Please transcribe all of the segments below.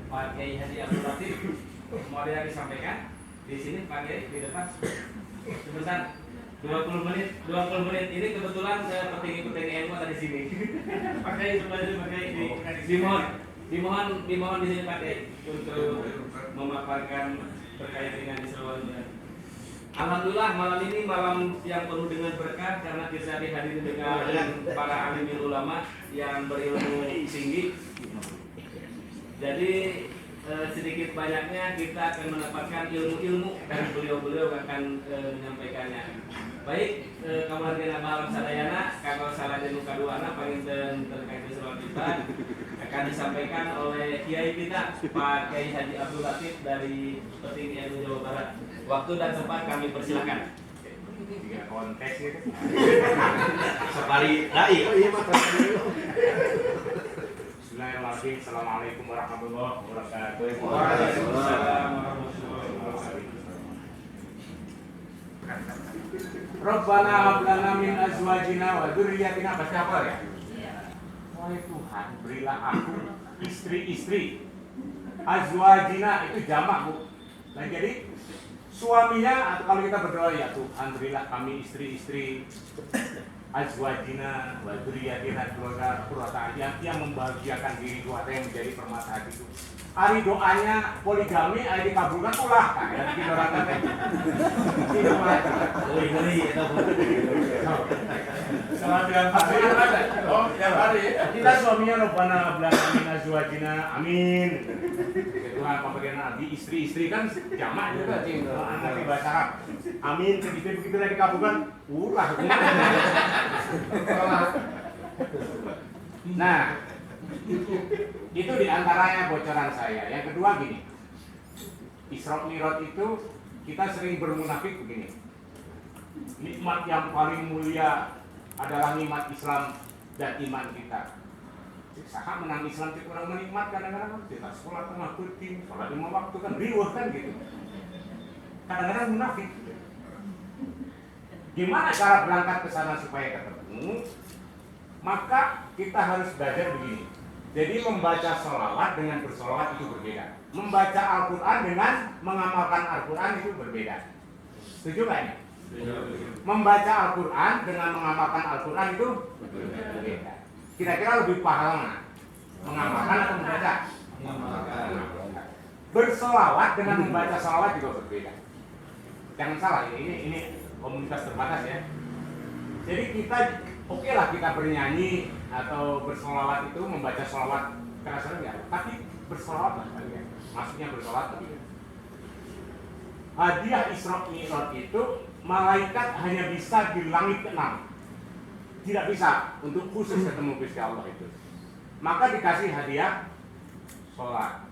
Pak Kiai Haji Abdul Latif mau ada yang disampaikan di sini Pak Kiai di depan sebentar 20 menit ini kebetulan petinggi-petinggi ilmu ada di sini. Pak Kiai dimohon di sini Pak Kiai untuk memaparkan terkait dengan Isra Mi'raj. Alhamdulillah malam ini malam yang penuh dengan berkah karena bisa dihadiri dengan para alim ulama yang berilmu tinggi. Jadi sedikit banyaknya kita akan mendapatkan ilmu-ilmu dan beliau-beliau akan menyampaikannya. Baik, kamarnya malam sadayana kalau salah di muka dua anak panginten terkait Isra kita akan disampaikan oleh Kiai kita Pak Kiai Haji Abdul Latif dari Petinggi NU Jawa Barat. Waktu dan tempat kami persilakan. Tiga konteks gitu. Safari dai. Oh iya, Mas. Bismillahirrahmanirrahim. Assalamualaikum warahmatullahi wabarakatuh. Waalaikumsalam warahmatullahi wabarakatuh. Rabbana hab lana min azwajina wa dzurriyyatina, baca apa ya? Wahai Tuhan, berilah aku istri-istri. Azwajina itu jamak, Bu. Nah, jadi suaminya, atau kalau kita berdoa, ya Tuhan berilah kami istri-istri, azwajina wa dzurriyyatina qurrata a'yun, yang membahagiakan diri dua yang menjadi permata hatiku. Hari doanya poligami, hari dikabulkan ulah. Nah, ya bikin orang kata. Ini macam. Ngeri itu. Salah bilang hari ada. Oh, tiap hari. Kita suaminya Rabbana hab lana min azwajina, amin. Tuhan pemberian Nabi, istri-istri kan jamak juga sih. Nanti bahasa Arab. Amin, begitu lagi dikabulkan ulah. Nah, itu diantaranya bocoran saya. Yang kedua gini, Isra Mi'raj itu kita sering bermunafik begini. Nikmat yang paling mulia adalah nikmat Islam dan iman kita. Saha menang Islam itu kurang menikmat kadang-kadang kita sekolah tengah puting, sholat 5 waktu kan riuh kan gitu. Kadang-kadang munafik. Gimana cara berangkat ke sana supaya ketemu? Maka kita harus belajar begini. Jadi membaca sholawat dengan bersolawat itu berbeda. Membaca Al-Quran dengan mengamalkan Al-Quran itu berbeda. Setuju nggak ini? Membaca Al-Quran dengan mengamalkan Al-Quran itu berbeda. Kira-kira lebih paham mengamalkan atau membaca? Bersolawat dengan membaca sholawat juga berbeda. Jangan salah, ini komunitas terbatas ya. Jadi kita oke lah kita bernyanyi atau bersolawat itu membaca solawat kerasa ya, tapi bersolawat lah ya. Maksudnya bersolawat tapi hadiah Isra Mi'raj itu malaikat hanya bisa di langit ke-6. Tidak bisa untuk khusus ketemu Gusti Allah itu. Maka dikasih hadiah sholat,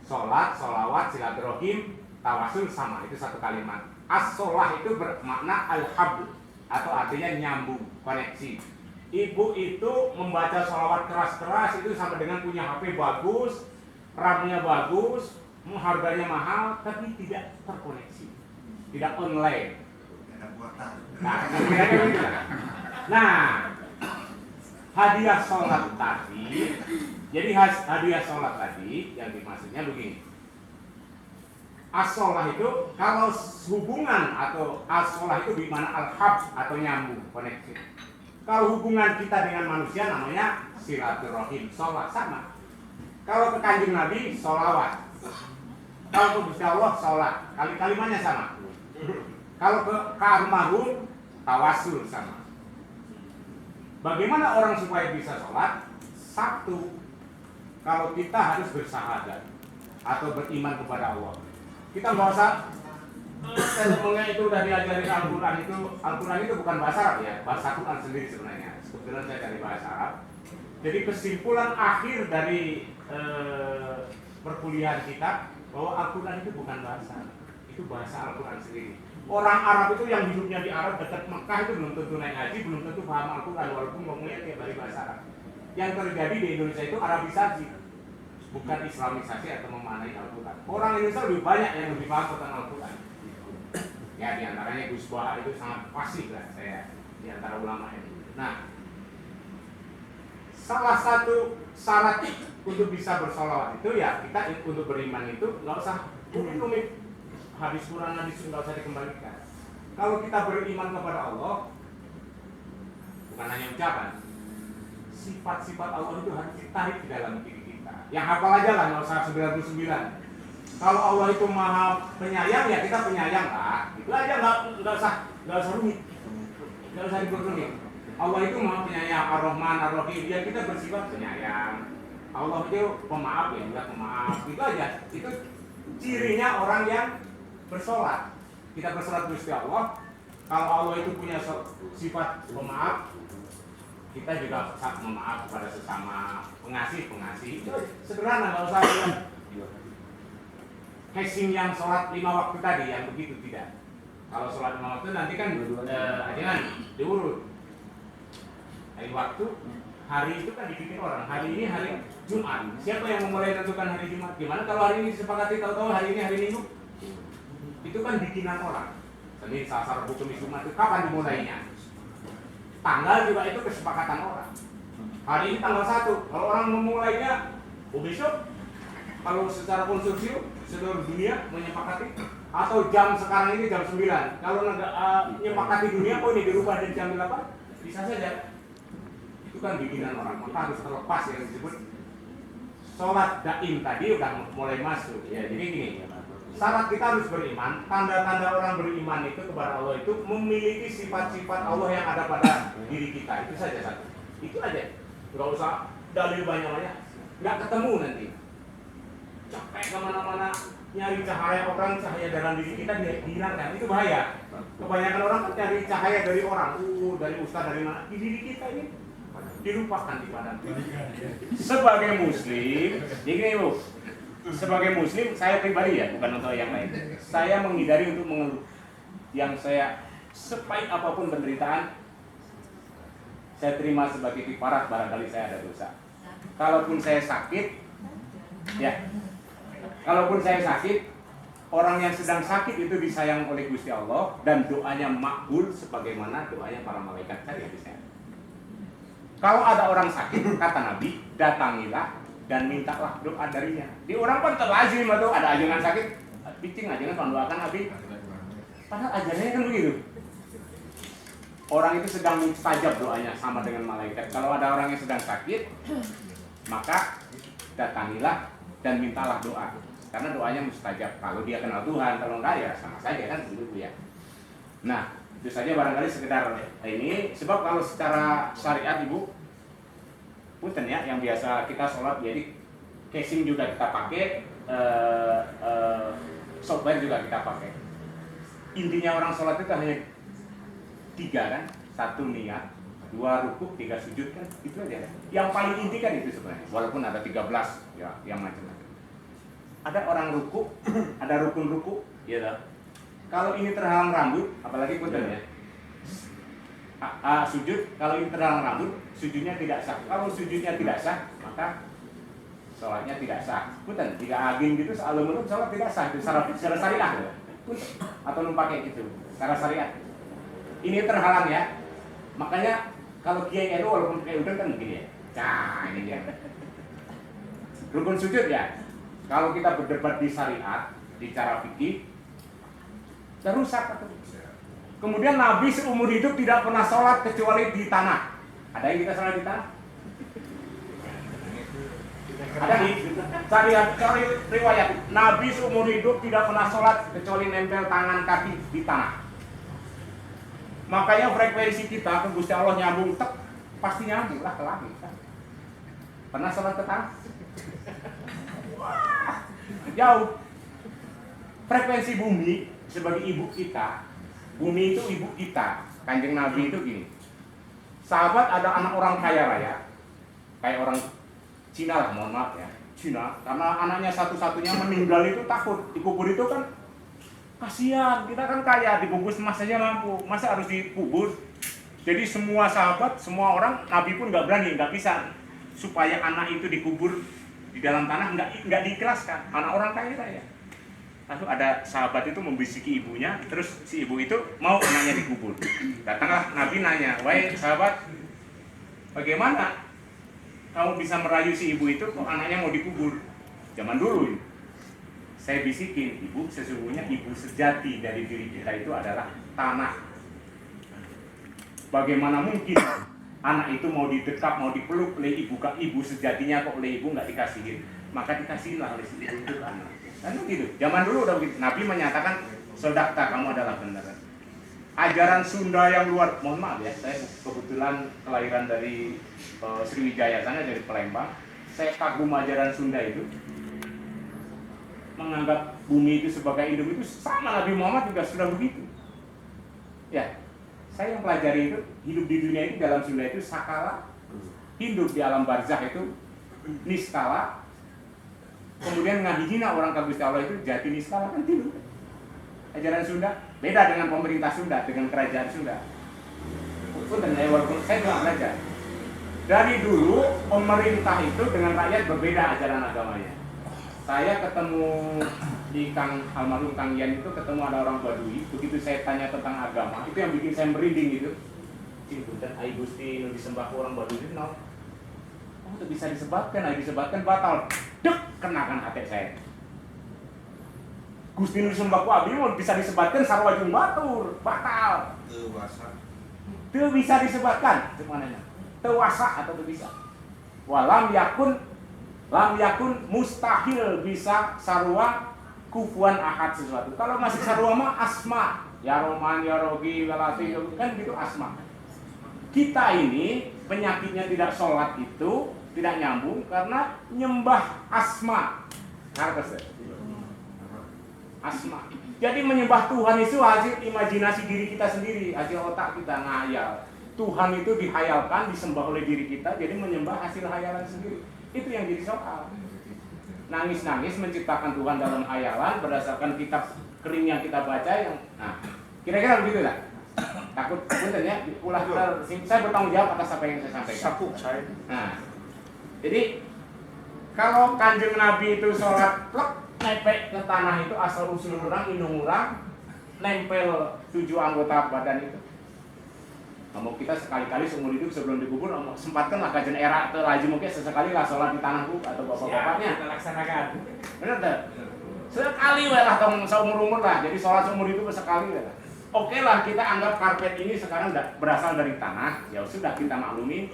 sholawat, silaturahim, tawasul sama itu satu kalimat. As-sholah itu bermakna al-habl atau artinya nyambung, koneksi. Ibu itu membaca sholawat keras-keras itu sama dengan punya HP bagus, RAM-nya bagus, harganya mahal, tapi tidak terkoneksi, tidak online. Nah, hadiah sholat tadi, jadi hadiah sholat tadi yang dimaksudnya begini. As-sholah itu kalau hubungan atau as-sholah itu dimana al-hab atau nyambung, koneksi. Kalau hubungan kita dengan manusia namanya silaturahim, sholat sama. Kalau ke Kanjeng Nabi, sholawat. Kalau ke Gusti Allah, sholat. Kalimatnya sama. Kalau ke almarhum, tawasul sama. Bagaimana orang supaya bisa sholat? Satu, kalau kita harus bersahadat atau beriman kepada Allah. Kita nggak usah ngomongnya itu udah diajarin Al-Quran itu bukan bahasa Arab ya, bahasa Quran sendiri sebenarnya. Kebetulan saya dari bahasa Arab. Jadi kesimpulan akhir dari perkuliahan kita bahwa Al-Quran itu bukan bahasa, itu bahasa Al-Quran sendiri. Orang Arab itu yang hidupnya di Arab dekat Mekah itu belum tentu naik haji, belum tentu paham Al-Quran walaupun ngomongnya tiap hari bahasa Arab. Yang terjadi di Indonesia itu Arabisasi, bukan Islamisasi atau memaknai Al-Quran. Orang Indonesia lebih banyak yang lebih paham tentang Al-Quran. Ya diantaranya Gus Baha itu sangat fasih lah saya diantara ulama ini. Nah, salah satu syarat untuk bisa bersolawat itu ya kita untuk beriman itu nggak usah rumit-rumit, habis Quran hadis nggak usah dikembalikan. Kalau kita beriman kepada Allah, bukan hanya ucapan, sifat-sifat Allah itu harus ditarik di dalam diri kita. Yang hafal aja lah, nggak usah 99. Kalau Allah itu maha penyayang ya kita penyayang lah, itu aja nggak usah rumit, nggak usah diperumit. Allah itu maha penyayang, Ar-Rahman, Ar-Rahim, ya kita bersifat penyayang. Allah itu pemaaf ya, juga pemaaf. Itu aja. Itu cirinya orang yang bersolat. Kita bersolat Gusti Allah. Kalau Allah itu punya sifat pemaaf, kita juga memaaf kepada sesama, pengasih. Itu sederhana, nggak usah casing yang sholat 5 waktu tadi yang begitu, tidak. Kalau sholat 5 waktu nanti kan ajangan diurut. Hari waktu, hari itu kan dibikin orang. Hari ini hari Jumat. Siapa yang memulai tentukan hari Jumat? Gimana kalau hari ini disepakati tahu-tahu hari ini hari Minggu? Itu kan bikinan orang. Senin, Selasa, Rabu, Kamis, Jumat itu kapan dimulainya? Tanggal juga itu kesepakatan orang. Hari ini tanggal 1. Kalau orang memulainya besok, kalau secara konsorsium seluruh dunia menyepakati, atau jam sekarang ini jam 9. Kalau menyepakati dunia, ini dirubah dari jam 8, bisa saja. Itu kan bikinan orang. Maka harus terlepas yang disebut sholat daim tadi udah mulai masuk. Ya, jadi gini, syarat kita harus beriman. Tanda-tanda orang beriman itu kepada Allah itu memiliki sifat-sifat Allah yang ada pada diri kita. Itu saja satu. Itu aja. Nggak usah dalil banyak-banyak. Nggak ketemu nanti. Capek kemana-mana nyari cahaya orang, cahaya dalam diri kita dihilangkan. Itu bahaya. Kebanyakan orang kan cari cahaya dari orang, dari ustaz, dari mana. Di diri kita ini dilupakan di badan. Sebagai muslim, jadi Bu, sebagai muslim saya pribadi ya, bukan untuk yang lain. Saya menghindari untuk mengeluh. Yang saya sepahit apapun penderitaan, saya terima sebagai kifarat barangkali saya ada dosa. Kalaupun saya sakit, ya. Kalaupun saya sakit, orang yang sedang sakit itu disayang oleh Gusti Allah dan doanya makbul sebagaimana doanya para malaikat tadi hadisnya. Kalau ada orang sakit, kata Nabi, datangilah dan mintalah doa darinya. Di orang pun terlazim itu ada ajangan sakit, picing ajangan mendoakan Nabi. Padahal ajangannya kan begitu. Orang itu sedang mustajab doanya sama dengan malaikat. Kalau ada orang yang sedang sakit, maka datangilah dan mintalah doa. Karena doanya mustajab. Kalau dia kenal Tuhan, kalau enggak ya sama saja kan begitu ya. Nah, itu saja barangkali sekedar ini. Sebab kalau secara syariat Ibu, punten ya, yang biasa kita sholat jadi casing juga kita pakai, software juga kita pakai. Intinya orang sholat itu hanya 3 kan, 1 niat, 2 rukuk, 3 sujud kan, itu aja. Yang paling inti kan itu sebenarnya. Walaupun ada 13 ya, yang macam-macam. Ada orang ruku, ada rukun ruku, ya. Kalau ini terhalang rambut, apalagi punten ya. Sujud, kalau ini terhalang rambut, sujudnya tidak sah. Kalau sujudnya tidak sah, maka sholatnya tidak sah. Punten, jika agin gitu, menurut sholat tidak sah. Itu secara syariat, atau numpak kayak gitu, secara syariat. Ini terhalang ya. Makanya kalau kiai itu walaupun kayak udah kan begini ya. Nah, ini dia. Rukun sujud ya. Kalau kita berdebat di syariat, di cara fikih, rusak. Kemudian Nabi seumur hidup tidak pernah sholat kecuali di tanah. Ada yang kita sholat di tanah? Ada di syariat, riwayat. Nabi seumur hidup tidak pernah sholat kecuali nempel tangan kaki di tanah. Makanya frekuensi kita ke Gusti Allah nyambung, pasti nyambung lah ke langit. Pernah sholat ke tanah? Wah, jauh. Frekuensi bumi sebagai ibu kita, bumi itu ibu kita. Kanjeng Nabi itu gini, sahabat ada anak orang kaya raya, kayak orang Cina lah, mohon maaf ya, Cina, karena anaknya satu-satunya meninggal itu takut, dikubur itu kan kasihan, kita kan kaya, dibungkus emas saja mampu, masa harus dikubur. Jadi semua sahabat, semua orang, Nabi pun nggak berani, nggak bisa, supaya anak itu dikubur di dalam tanah, nggak diikhlaskan, anak orang kaya raya. Lalu ada sahabat itu membisiki ibunya, terus si ibu itu mau anaknya dikubur. Datanglah Nabi nanya, wahai sahabat, bagaimana kamu bisa merayu si ibu itu kok anaknya mau dikubur. Zaman dulu saya bisikin, ibu sesungguhnya ibu sejati dari diri kita itu adalah tanah. Bagaimana mungkin anak itu mau didekap, mau dipeluk oleh ibu, ibu sejatinya kok oleh ibu nggak dikasihin, maka dikasihinlah oleh si ibu itu anak. Kan begitu. Zaman dulu udah begitu. Nabi menyatakan, sodakta, kamu adalah benar. Ajaran Sunda yang luar, mohon maaf ya, saya kebetulan kelahiran dari Sriwijaya sana, dari Palembang. Saya kagum ajaran Sunda itu, menganggap bumi itu sebagai hidup itu sama Nabi Muhammad juga sudah begitu. Ya, saya yang pelajari itu hidup di dunia ini dalam Sunda itu sakala, hidup di alam barzah itu niskala, kemudian ngahijina orang ka Gusti Allah itu jati niskala, kan tidur. Ajaran Sunda beda dengan pemerintah Sunda, dengan kerajaan Sunda. Walaupun saya juga belajar. Dari dulu pemerintah itu dengan rakyat berbeda ajaran agamanya. Saya ketemu di almarhum Kang Yan itu, ketemu ada orang Badui. Begitu saya tanya tentang agama, itu yang bikin saya merinding gitu. Dan ai Gusti nu disembah orang Badui itu no. Oh, itu bisa disebabkan, disebabkan batal. Dek kenakan hati saya. Gusti nu disembah ku abdi mau bisa disebabkan sarwa jeung batur, batal. Teu bisa disebabkan, cumanana. Teu wasa atau teu bisa. Walam yakun mustahil bisa sarwa kufuan ahad sesuatu. Kalau masih sarwa mah asma, ya Roman, ya Rogi, Walati, kan gitu asma. Kita ini penyakitnya tidak sholat itu tidak nyambung karena nyembah asma. Harus asma. Jadi menyembah Tuhan itu hasil imajinasi diri kita sendiri, hasil otak kita ngayal. Tuhan itu dihayalkan, disembah oleh diri kita, jadi menyembah hasil hayalan sendiri. Itu yang jadi soal. Nangis-nangis menciptakan Tuhan dalam hayalan berdasarkan kitab kering yang kita baca yang, nah, kira-kira begitu lah. Takut punten ya, ulah saya bertanggung jawab atas apa yang saya sampaikan. Nah, jadi kalau Kanjeng Nabi itu sholat plek nepek ke tanah itu asal usul orang, indung orang, nempel 7 anggota badan itu. Mau kita sekali-kali seumur hidup sebelum dikubur, sempatkanlah kajian era atau lagi mungkin sesekali lah sholat di tanahku atau bapak-bapaknya. Kita laksanakan. Benar tak? Sekali lah tong seumur-umur lah, jadi sholat seumur hidup sekali lah. Oke lah, kita anggap karpet ini sekarang berasal dari tanah, ya sudah kita maklumi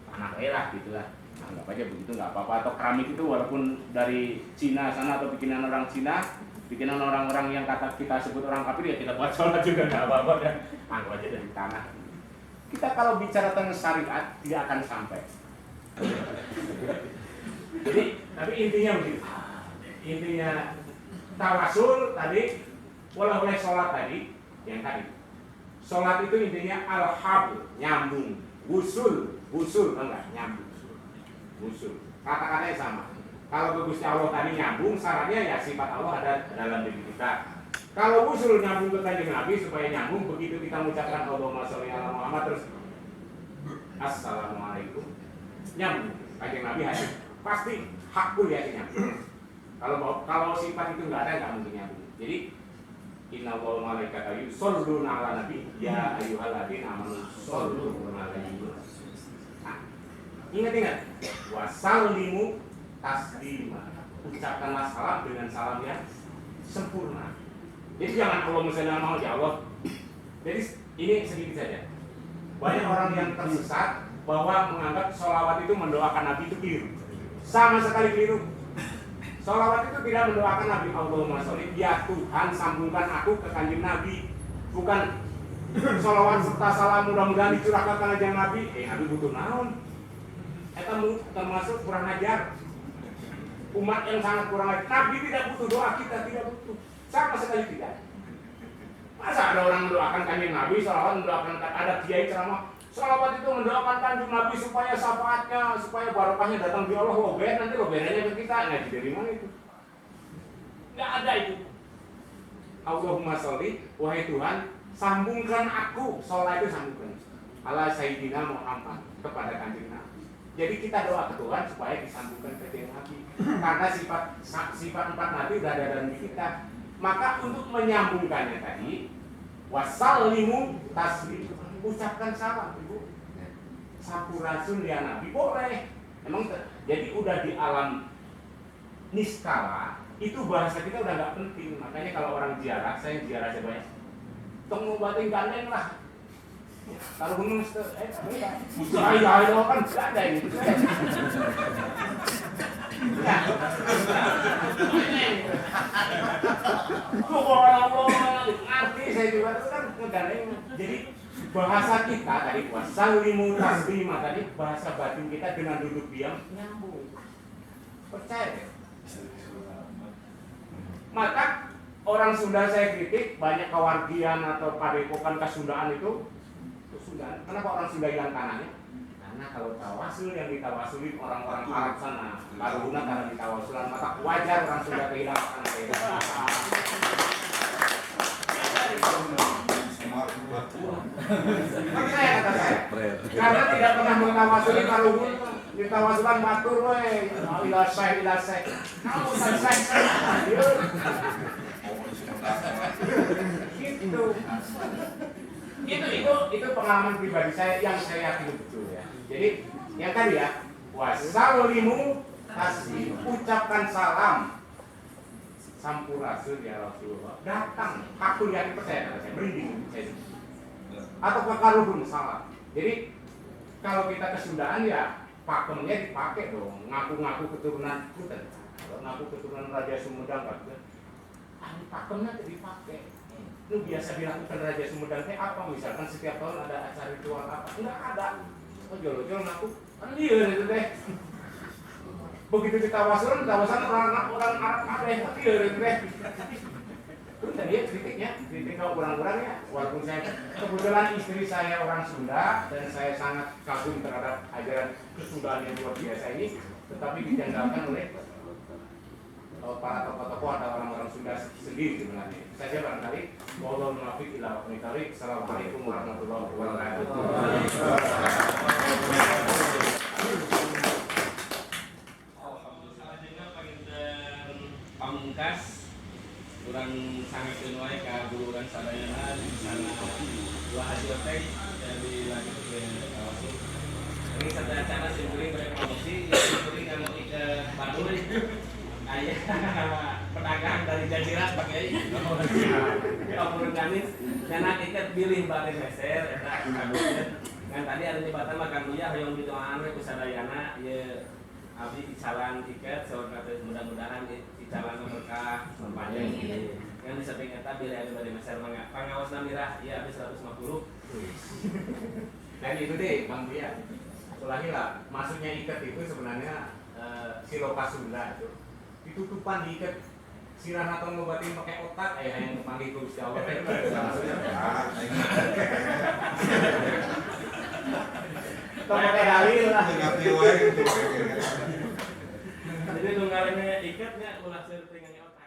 tanah lah gitulah. Anggap aja begitu, nggak apa-apa. Atau keramik itu walaupun dari Cina sana atau bikinan orang Cina, bikinan orang-orang yang kata kita sebut orang kafir, ya kita buat sholat juga nggak apa-apa, dan anggap aja dari tanah. Kita kalau bicara tentang syariat tidak akan sampai. Jadi, tapi intinya begitu. Intinya tawasul tadi, oleh sholat tadi, yang tadi. Sholat itu intinya al-habl, nyambung, wusul enggak nyambung. Usul. Kata-katanya sama. Kalau ke Gusti Allah tadi nyambung, syaratnya ya sifat Allah ada dalam diri kita. Kalau usul nyambung ke Kanjeng Nabi supaya nyambung, begitu kita mengucapkan Allahumma sholli ala Muhammad terus Assalamualaikum, nyambung. Kanjeng Nabi hadir. Pasti hakul ya nyambung. Kalau sifat itu nggak ada, nggak mungkin nyambung. Jadi Inna wa malaikatahu yusholluna ala nabi ya ayyuhalladzina amanu shollu alaihi. Ingat-ingat, wasallimu taslima. Ucapkanlah salam dengan salam yang sempurna. Jadi jangan Allah misalnya mau ya Allah. Jadi ini sedikit saja. Banyak orang yang tersesat bahwa menganggap sholawat itu mendoakan Nabi itu keliru. Sama sekali keliru. Sholawat itu tidak mendoakan Nabi. Allahumma sholli, ya Tuhan sambungkan aku ke Kanjeng Nabi. Bukan sholawat serta salam mudah-mudahan dicurahkan ke Kanjeng Nabi. Nabi butuh naon? Eta termasuk kurang ajar. Umat yang sangat kurang ajar. Nabi tidak butuh doa, kita tidak butuh. Sama sekali tidak. Masa ada orang mendoakan Kanjeng Nabi, sholawat mendoakan, ada kiai ceramah, sholawat itu mendoakan Kanjeng Nabi supaya syafaatnya, supaya barokahnya datang di Allah. Nanti bedanya ke kita. Ngaji dari mana itu? Nggak ada itu. Allahumma sholli, wahai Tuhan, sambungkan aku, sholat itu sambungkan ala Sayyidina Muhammad, kepada Kanjeng Nabi. Jadi kita doa ke Tuhan supaya disambungkan ke Kanjeng Nabi. Karena sifat 4 Nabi sudah ada dalam diri kita. Maka untuk menyambungkannya tadi, wasallimu taslim, ucapkan salam, Ibu. Sampurasun ya Nabi, boleh. Jadi udah di alam niskala itu bahasa kita udah nggak penting. Makanya kalau orang ziarah, saya ziarah aja banyak. Tong ngobatin gandeng lah. Kalau gunung ayo kan nggak ada ini. Ngerti saya juga itu kan ngegandeng. Jadi bahasa kita tadi wasalimu taslima tadi bahasa batin kita dengan duduk diam nyambung. Percaya. Maka orang Sunda saya kritik banyak kewargian atau padepokan kesundaan itu Sunda. Kenapa orang Sunda hilang tanahnya? Karena kalau tawasul yang ditawasulin orang-orang Arab sana, kalau guna karena ditawasulan, maka wajar orang Sunda kehilangan tanahnya. Percaya kata saya. Karena tidak pernah mentawasuli kalau guna ditawasulan matur we, ilasai. Kamu selesai. Gitu. Itu pengalaman pribadi saya yang saya yakin betul ya. Jadi yang tadi ya, wassalamu tasbih, ucapkan salam. Sampurasun ya Rasulullah. Datang, aku yakin percaya kata saya, merinding saya. Atau kekaruhun salam. Jadi kalau kita kesundaan ya pakemnya dipakai dong, ngaku-ngaku keturunan Kuten. Kalau ngaku keturunan Raja Sumedang kan, pakemnya dipakai. Lu biasa dilakukan Raja Sumedang teh apa? Misalkan setiap tahun ada acara ritual apa? Enggak ada. Oh jolo-jolo ngaku, kan iya itu teh. Begitu ditawasan orang Arab ada yang iya itu teh. Terus tadi ya kritik ke orang-orangnya. Walaupun saya kebetulan istri saya orang Sunda dan saya sangat kagum terhadap ajaran kesundaan yang luar biasa ini, tetapi dijanggalkan oleh para tokoh-tokoh atau orang-orang Sunda sendiri sebenarnya. Saya barangkali wallahu muwaffiq ila aqwamit thoriq. Assalamualaikum warahmatullahi wabarakatuh. Alhamdulillah panginten pamungkas kurang sangat senuai ke guru dan sadayana di sana dua haji otek dari lagi ke kawasan. Ini satu acara simpuling berpromosi, simpuling anu ke Batur. Ayah pedagang dari Jajirat pakai kampung Ganis karena ikat bilih batin meser kan tadi ada jembatan makan duya hayang didoaan we kusadayana ye abdi dicalan ikat saur kata mudah-mudahan dicalan berkah panjang gitu kan di samping eta bilih anu bade meser mangga pangawasna mirah ieu abdi 150 Dan itu deh Bang Buya ulangi lah, maksudnya ikat itu sebenarnya siloka Sunda itu ditutupan diikat sirah atau ngobatin pakai otak yang panggil ke Gusti Allah itu pakai dalil lah jadi tunggalnya ikatnya ulah sering otak